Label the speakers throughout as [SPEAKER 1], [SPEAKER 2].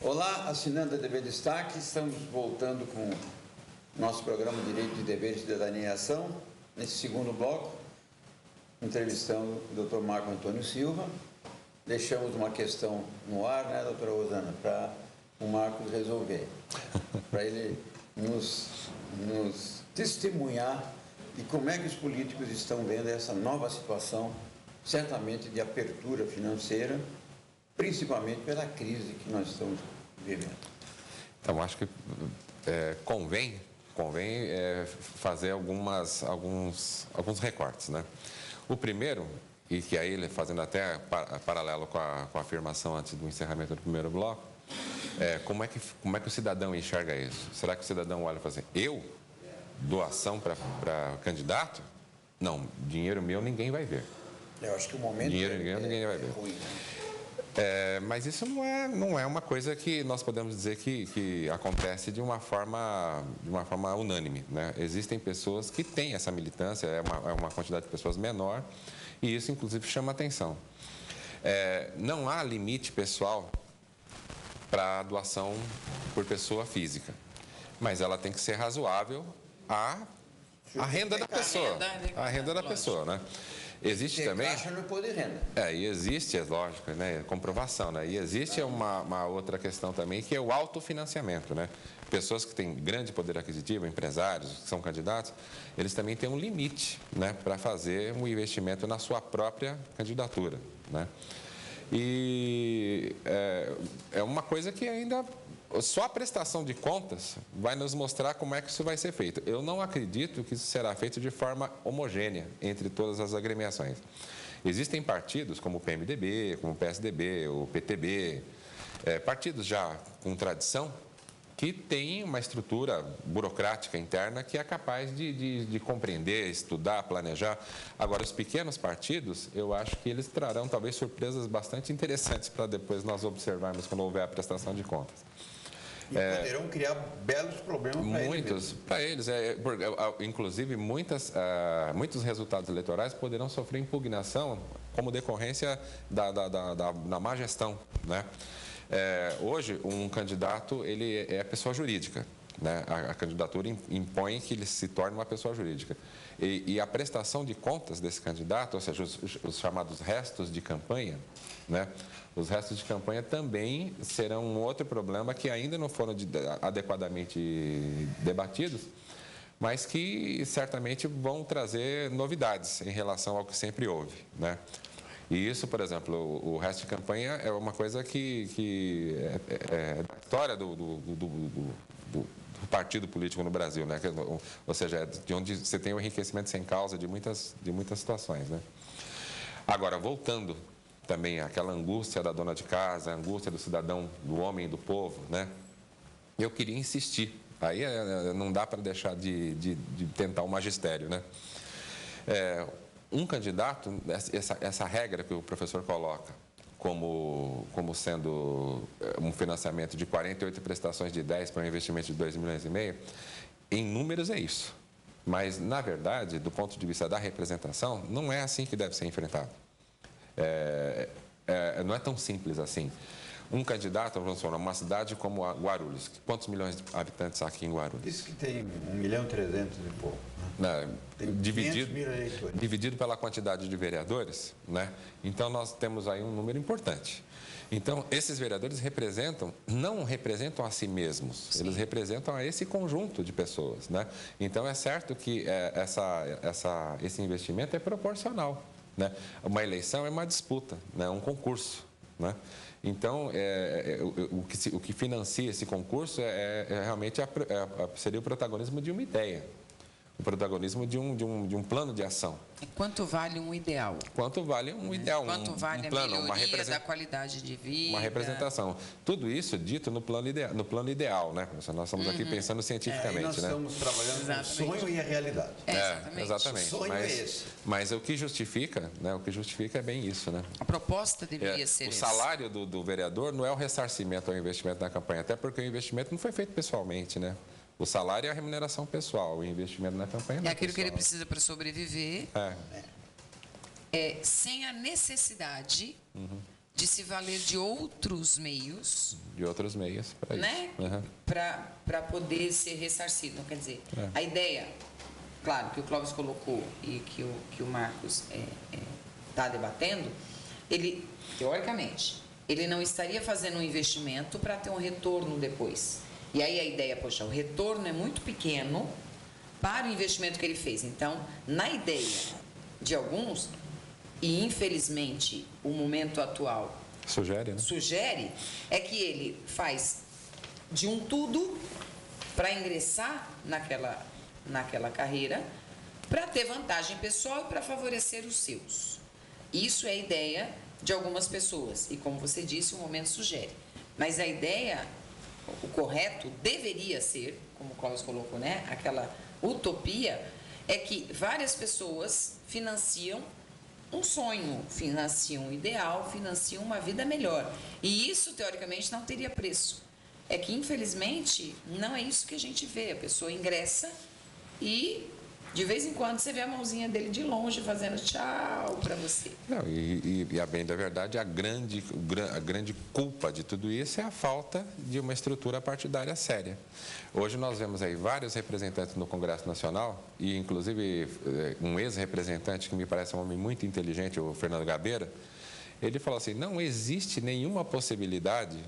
[SPEAKER 1] Olá, assinando a TV Destaque, estamos voltando com o nosso programa Direito de Dever, Cidadania e Ação. Nesse segundo bloco, entrevistando o Dr. Marco Antônio Silva. Deixamos uma questão no ar, né, doutora Rosana, para o Marcos resolver, para ele nos testemunhar de como é que os políticos estão vendo essa nova situação, certamente de apertura financeira, principalmente pela crise que nós estamos vivendo.
[SPEAKER 2] Então, acho que convém fazer alguns recortes, né? O primeiro, e que aí ele fazendo até paralelo com a afirmação antes do encerramento do primeiro bloco, como é que o cidadão enxerga isso? Será que o cidadão olha e fala assim, doação para candidato? Não, dinheiro meu ninguém vai ver.
[SPEAKER 1] Eu acho que o momento
[SPEAKER 2] ninguém vai ver.
[SPEAKER 1] Ruim, né?
[SPEAKER 2] Mas isso não é uma coisa que nós podemos dizer que acontece de uma forma unânime, né? Existem pessoas que têm essa militância, é uma quantidade de pessoas menor, e isso, inclusive, chama atenção. Não há limite pessoal para a doação por pessoa física, mas ela tem que ser razoável à renda da pessoa. A renda da pessoa, né? Existe também.
[SPEAKER 1] Caixa no imposto de renda.
[SPEAKER 2] E existe, é lógico, né? Comprovação, né? E existe uma outra questão também, que é o autofinanciamento, né? Pessoas que têm grande poder aquisitivo, empresários que são candidatos, eles também têm um limite, né, para fazer um investimento na sua própria candidatura, né? E é uma coisa que ainda só a prestação de contas vai nos mostrar como é que isso vai ser feito. Eu não acredito que isso será feito de forma homogênea entre todas as agremiações. Existem partidos como o PMDB, como o PSDB, o PTB, partidos já com tradição, que têm uma estrutura burocrática interna que é capaz de compreender, estudar, planejar. Agora, os pequenos partidos, eu acho que eles trarão talvez surpresas bastante interessantes para depois nós observarmos quando houver a prestação de contas.
[SPEAKER 1] E poderão criar belos problemas para eles. Muitos,
[SPEAKER 2] para eles. Inclusive, muitos resultados eleitorais poderão sofrer impugnação como decorrência da má gestão, né? Hoje, um candidato ele é pessoa jurídica, né? A candidatura impõe que ele se torne uma pessoa jurídica. E a prestação de contas desse candidato, ou seja, os chamados restos de campanha, né? Os restos de campanha também serão um outro problema que ainda não foram adequadamente debatidos, mas que certamente vão trazer novidades em relação ao que sempre houve, né? E isso, por exemplo, o resto de campanha é uma coisa que é da história do partido político no Brasil, né? Ou seja, de onde você tem o enriquecimento sem causa de muitas situações, né? Agora, voltando também àquela angústia da dona de casa, a angústia do cidadão, do homem e do povo, né? Eu queria insistir. Aí não dá para deixar de tentar o magistério, né? Um candidato, essa regra que o professor coloca como sendo um financiamento de 48 prestações de 10 para um investimento de 2,5 milhões, em números é isso. Mas, na verdade, do ponto de vista da representação, não é assim que deve ser enfrentado. Não é tão simples assim. Um candidato, vamos falar, uma cidade como Guarulhos, quantos milhões de habitantes há aqui em Guarulhos?
[SPEAKER 1] Diz que tem 1.300.000 e pouco.
[SPEAKER 2] Né?
[SPEAKER 1] Tem 500 mil eleitores.
[SPEAKER 2] Dividido pela quantidade de vereadores, né? Então nós temos aí um número importante. Então, esses vereadores não representam a si mesmos, Sim. Eles representam a esse conjunto de pessoas, né? Então, é certo que esse investimento é proporcional, né? Uma eleição é uma disputa, né? Um concurso, né? Então, o que financia esse concurso realmente seria o protagonismo de uma ideia, o protagonismo de um plano de ação.
[SPEAKER 3] E quanto vale um ideal?
[SPEAKER 2] Quanto vale um ideal,
[SPEAKER 3] quanto vale
[SPEAKER 2] um plano,
[SPEAKER 3] a melhoria da qualidade de vida?
[SPEAKER 2] Uma representação. Tudo isso dito no plano ideal, né? Nós estamos aqui pensando cientificamente,
[SPEAKER 1] nós estamos trabalhando com o sonho e a realidade.
[SPEAKER 2] Exatamente.
[SPEAKER 1] O sonho é esse.
[SPEAKER 2] Mas o que justifica, né? O que justifica é bem isso, né?
[SPEAKER 3] A proposta deveria ser
[SPEAKER 2] o salário do vereador não é o ressarcimento ao investimento na campanha, até porque o investimento não foi feito pessoalmente, né? O salário é a remuneração pessoal, o investimento na campanha não é
[SPEAKER 3] aquilo
[SPEAKER 2] pessoal.
[SPEAKER 3] que ele precisa para sobreviver, sem a necessidade de se valer de outros meios,
[SPEAKER 2] De outros meios para
[SPEAKER 3] né?
[SPEAKER 2] isso. Uhum.
[SPEAKER 3] Para poder ser ressarcido. Quer dizer, a ideia, claro, que o Clóvis colocou e que o Marcos está debatendo, ele, teoricamente, ele não estaria fazendo um investimento para ter um retorno depois. E aí a ideia, poxa, o retorno é muito pequeno para o investimento que ele fez. Então, na ideia de alguns, e infelizmente o momento atual
[SPEAKER 2] Sugere, né?
[SPEAKER 3] sugere, é que ele faz de um tudo para ingressar naquela carreira, para ter vantagem pessoal e para favorecer os seus. Isso é a ideia de algumas pessoas. E como você disse, o momento sugere. Mas a ideia, o correto, deveria ser, como o Clóvis colocou, né? Aquela utopia, é que várias pessoas financiam um sonho, financiam um ideal, financiam uma vida melhor. E isso, teoricamente, não teria preço. É que, infelizmente, não é isso que a gente vê. A pessoa ingressa e, de vez em quando, você vê a mãozinha dele de longe fazendo tchau para você.
[SPEAKER 2] Não, e a bem da verdade, a grande culpa de tudo isso é a falta de uma estrutura partidária séria. Hoje nós vemos aí vários representantes no Congresso Nacional, e inclusive um ex-representante que me parece um homem muito inteligente, o Fernando Gabeira, ele falou assim, não existe nenhuma possibilidade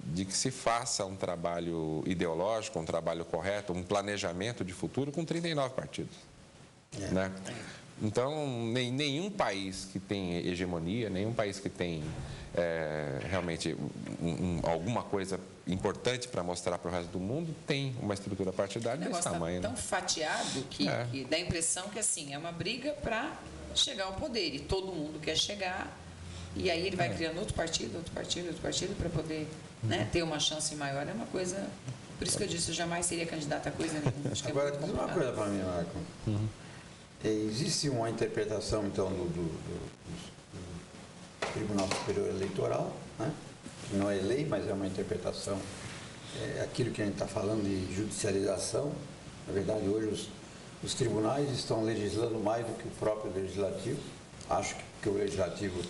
[SPEAKER 2] de que se faça um trabalho ideológico, um trabalho correto, um planejamento de futuro com 39 partidos. Né? Então, nenhum país que tem hegemonia, nenhum país que tem realmente alguma coisa importante para mostrar para o resto do mundo tem uma estrutura partidária desse tamanho.
[SPEAKER 3] Tão fatiado que dá a impressão que assim, é uma briga para chegar ao poder e todo mundo quer chegar. E aí ele vai criando outro partido para poder ter uma chance maior. É uma coisa... Por isso que eu disse, eu jamais seria candidata a coisa nenhuma. Acho que
[SPEAKER 1] agora, diz uma coisa para mim, Marco. Existe uma interpretação, então, do Tribunal Superior Eleitoral, né? Que não é lei, mas é uma interpretação. É aquilo que a gente está falando de judicialização. Na verdade, hoje os tribunais estão legislando mais do que o próprio legislativo. Acho que o legislativo...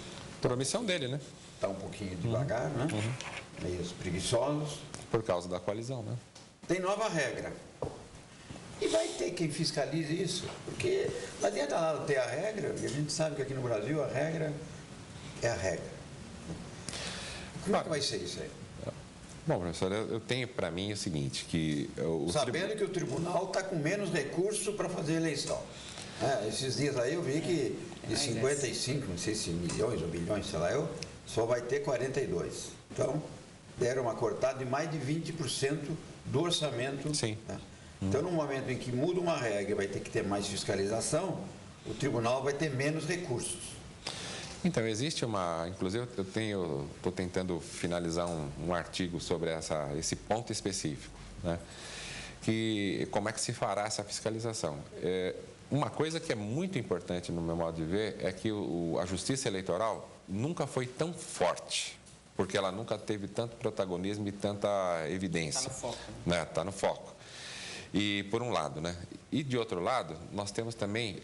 [SPEAKER 2] Por omissão dele, né?
[SPEAKER 1] Está um pouquinho devagar, né? Meio preguiçosos.
[SPEAKER 2] Por causa da coalizão, né?
[SPEAKER 1] Tem nova regra. E vai ter quem fiscalize isso, porque não adianta nada ter a regra, e a gente sabe que aqui no Brasil a regra é a regra. Como é que vai ser isso aí?
[SPEAKER 2] Bom, professor, eu tenho para mim o seguinte, que...
[SPEAKER 1] Sabendo que o tribunal está com menos recurso para fazer eleição. Esses dias aí eu vi que de 55, não sei se milhões ou bilhões, sei lá, só vai ter 42. Então, deram uma cortada de mais de 20% do orçamento.
[SPEAKER 2] Sim.
[SPEAKER 1] Né? Então, no momento em que muda uma regra e vai ter que ter mais fiscalização, o tribunal vai ter menos recursos.
[SPEAKER 2] Então, existe uma... Inclusive, eu estou tentando finalizar um artigo sobre esse ponto específico, né? Que como é que se fará essa fiscalização? Uma coisa que é muito importante, no meu modo de ver, é que a Justiça Eleitoral nunca foi tão forte, porque ela nunca teve tanto protagonismo e tanta evidência.
[SPEAKER 3] Está no foco.
[SPEAKER 2] Né? Está no foco. E por um lado, né? E de outro lado, nós temos também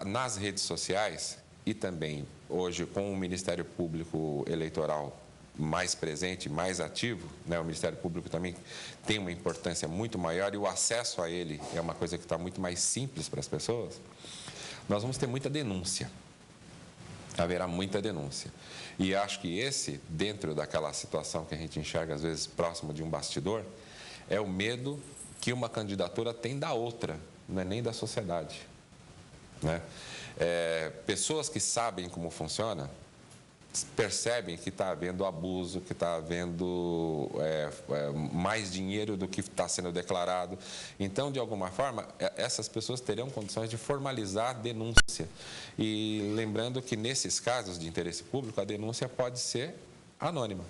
[SPEAKER 2] nas redes sociais e também hoje com o Ministério Público Eleitoral mais presente, mais ativo, né? O Ministério Público também tem uma importância muito maior e o acesso a ele é uma coisa que está muito mais simples para as pessoas. Nós vamos ter muita denúncia. Haverá muita denúncia. E acho que dentro daquela situação que a gente enxerga às vezes próximo de um bastidor, é o medo que uma candidatura tem da outra, não é nem da sociedade. Né? Pessoas que sabem como funciona, percebem que está havendo abuso, que está havendo mais dinheiro do que está sendo declarado. Então, de alguma forma, essas pessoas terão condições de formalizar a denúncia. E lembrando que, nesses casos de interesse público, a denúncia pode ser anônima.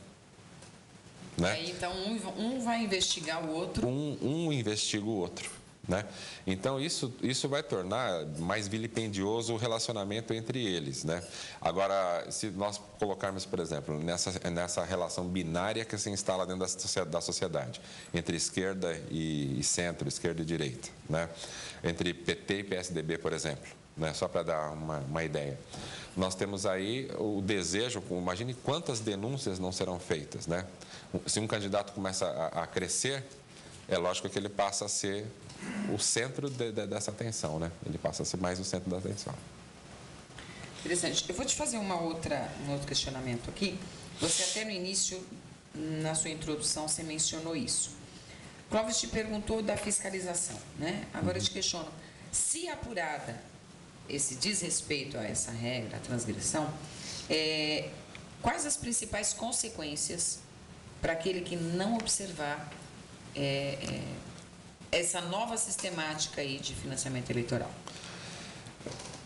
[SPEAKER 2] Né?
[SPEAKER 3] Aí, então, um vai investigar o outro.
[SPEAKER 2] Um investiga o outro. Né? Então, isso vai tornar mais vilipendioso o relacionamento entre eles. Né? Agora, se nós colocarmos, por exemplo, nessa relação binária que se instala dentro da sociedade, entre esquerda e centro, esquerda e direita, né? Entre PT e PSDB, por exemplo, né? Só para dar uma ideia. Nós temos aí o desejo, imagine quantas denúncias não serão feitas, né? Se um candidato começa a crescer, é lógico que ele passa a ser o centro dessa atenção, né? Ele passa a ser mais o centro da atenção.
[SPEAKER 3] Interessante. Eu vou te fazer um outro questionamento aqui. Você até no início, na sua introdução, você mencionou isso. Clóvis te perguntou da fiscalização, né? Agora eu te questiono, se apurada esse desrespeito a essa regra, a transgressão, quais as principais consequências para aquele que não observar essa nova sistemática aí de financiamento eleitoral?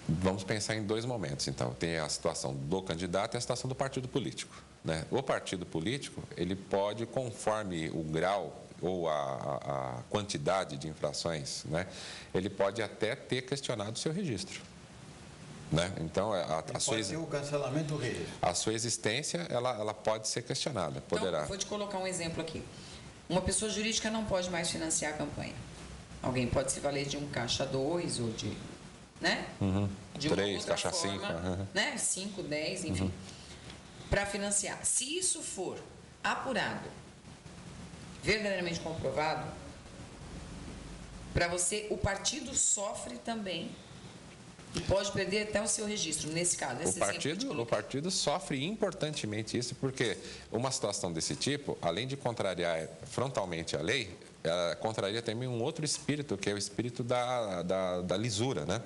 [SPEAKER 2] Vamos pensar em dois momentos, então. Tem a situação do candidato e a situação do partido político, né? O partido político, ele pode, conforme o grau ou a quantidade de infrações, né? Ele pode até ter questionado o seu registro, né? Então,
[SPEAKER 1] pode ter o cancelamento do registro.
[SPEAKER 2] A sua existência, ela pode ser questionada, poderá.
[SPEAKER 3] Então, vou te colocar um exemplo aqui. Uma pessoa jurídica não pode mais financiar a campanha. Alguém pode se valer de um caixa 2 ou de... né? De
[SPEAKER 2] 3, caixa 5,
[SPEAKER 3] né? 5, 10, enfim, para financiar. Se isso for apurado, verdadeiramente comprovado, para você, o partido sofre também e pode perder até o seu registro, nesse caso.
[SPEAKER 2] O partido sofre importantemente isso, porque uma situação desse tipo, além de contrariar frontalmente a lei, ela contraria também um outro espírito, que é o espírito da lisura, né?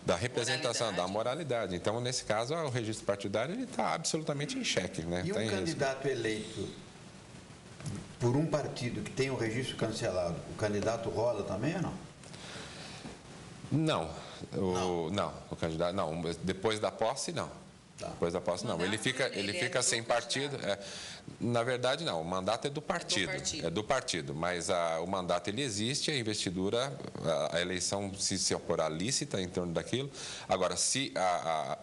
[SPEAKER 2] Da representação, da moralidade. Então, nesse caso, o registro partidário está absolutamente em xeque, né?
[SPEAKER 1] E um candidato eleito por um partido que tem o registro cancelado, o candidato rola também ou não?
[SPEAKER 2] Não. O candidato não. Depois da posse, não.
[SPEAKER 1] Tá.
[SPEAKER 2] Depois da posse, não. Ele fica sem partido. Na verdade, não. O mandato é do partido. É do partido. Mas o mandato ele existe, a investidura, a eleição se ocorrer lícita em torno daquilo. Agora, se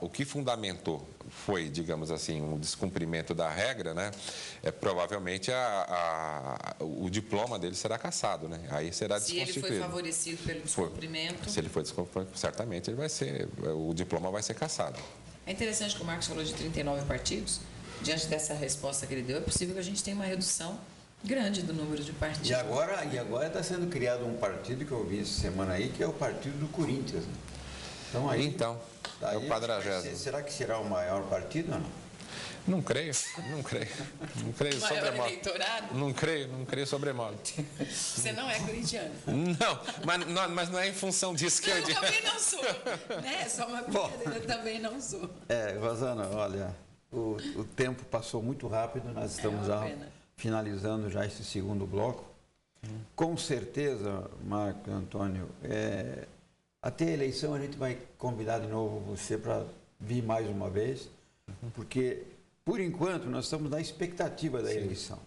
[SPEAKER 2] o que fundamentou foi, digamos assim, um descumprimento da regra, né? Provavelmente o diploma dele será cassado, né? Aí será desconstituído.
[SPEAKER 3] Se ele foi favorecido pelo descumprimento...
[SPEAKER 2] Se ele foi descumprimento, certamente o diploma vai ser cassado.
[SPEAKER 3] É interessante que o Marcos falou de 39 partidos. Diante dessa resposta que ele deu, é possível que a gente tenha uma redução grande do número de partidos.
[SPEAKER 1] E agora está sendo criado um partido que eu vi essa semana aí, que é o partido do Corinthians. Né?
[SPEAKER 2] É o 40º.
[SPEAKER 1] Será que será o maior partido ou não?
[SPEAKER 2] Não creio. Não creio sobremodo. Não creio sobremodo.
[SPEAKER 3] Você não é corintiano.
[SPEAKER 2] Não, mas não é em função disso que eu digo.
[SPEAKER 3] Eu também não sou. Né? Só uma brincadeira, eu também não sou.
[SPEAKER 1] Rosana, olha, o tempo passou muito rápido, nós estamos finalizando já esse segundo bloco. Com certeza, Marco Antônio, até a eleição a gente vai convidar de novo você para vir mais uma vez, porque... Por enquanto, nós estamos na expectativa da eleição.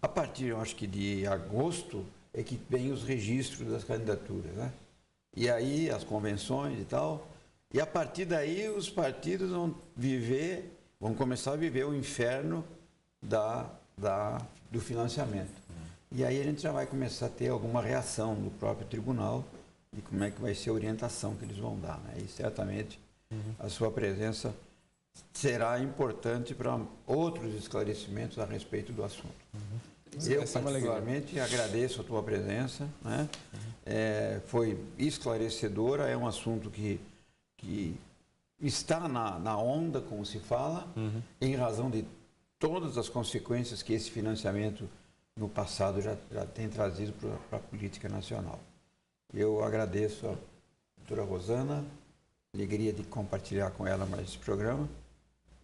[SPEAKER 1] A partir, eu acho que de agosto, é que vem os registros das candidaturas, né? E aí, as convenções e tal. E a partir daí, os partidos vão começar a viver o inferno do financiamento. E aí a gente já vai começar a ter alguma reação do próprio tribunal de como é que vai ser a orientação que eles vão dar, né? E certamente a sua presença será importante para outros esclarecimentos a respeito do assunto. Eu, particularmente, agradeço a tua presença, né? Foi esclarecedora, é um assunto que está na onda, como se fala, em razão de todas as consequências que esse financiamento no passado já tem trazido para a política nacional. Eu agradeço a doutora Rosana, alegria de compartilhar com ela mais esse programa.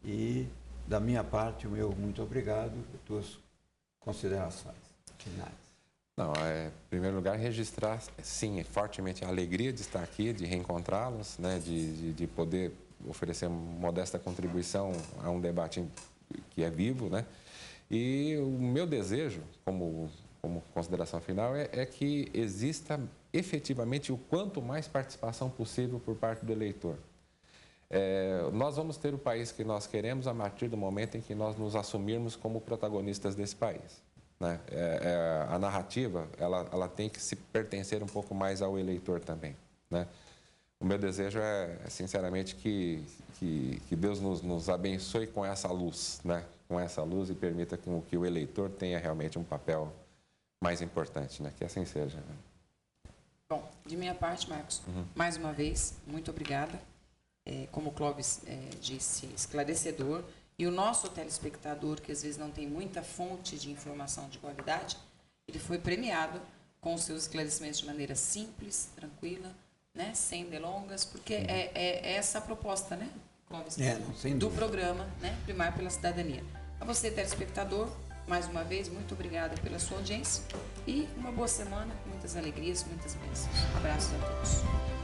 [SPEAKER 1] E, da minha parte, o meu muito obrigado por tuas considerações finais.
[SPEAKER 2] Não, em primeiro lugar, registrar, sim, fortemente a alegria de estar aqui, de reencontrá-los, né, de poder oferecer uma modesta contribuição a um debate que é vivo, né? E o meu desejo, como consideração final, é que exista efetivamente o quanto mais participação possível por parte do eleitor. Nós vamos ter o país que nós queremos a partir do momento em que nós nos assumirmos como protagonistas desse país, né? A narrativa ela tem que se pertencer um pouco mais ao eleitor também, né? o meu desejo é sinceramente, que Deus nos abençoe com essa luz, né? Com essa luz e permita que o eleitor tenha realmente um papel mais importante, né? Que assim seja.
[SPEAKER 3] Bom, de minha parte, Marcos, mais uma vez, muito obrigada. Como o Clóvis disse, esclarecedor. E o nosso telespectador, que às vezes não tem muita fonte de informação de qualidade, ele foi premiado com os seus esclarecimentos de maneira simples, tranquila, né? Sem delongas, porque é essa a proposta, né, Clóvis?
[SPEAKER 1] Não, sem
[SPEAKER 3] do
[SPEAKER 1] dúvida.
[SPEAKER 3] programa, né? Primar pela Cidadania. A você, telespectador, mais uma vez, muito obrigada pela sua audiência e uma boa semana, com muitas alegrias, muitas bênçãos. Abraços a todos.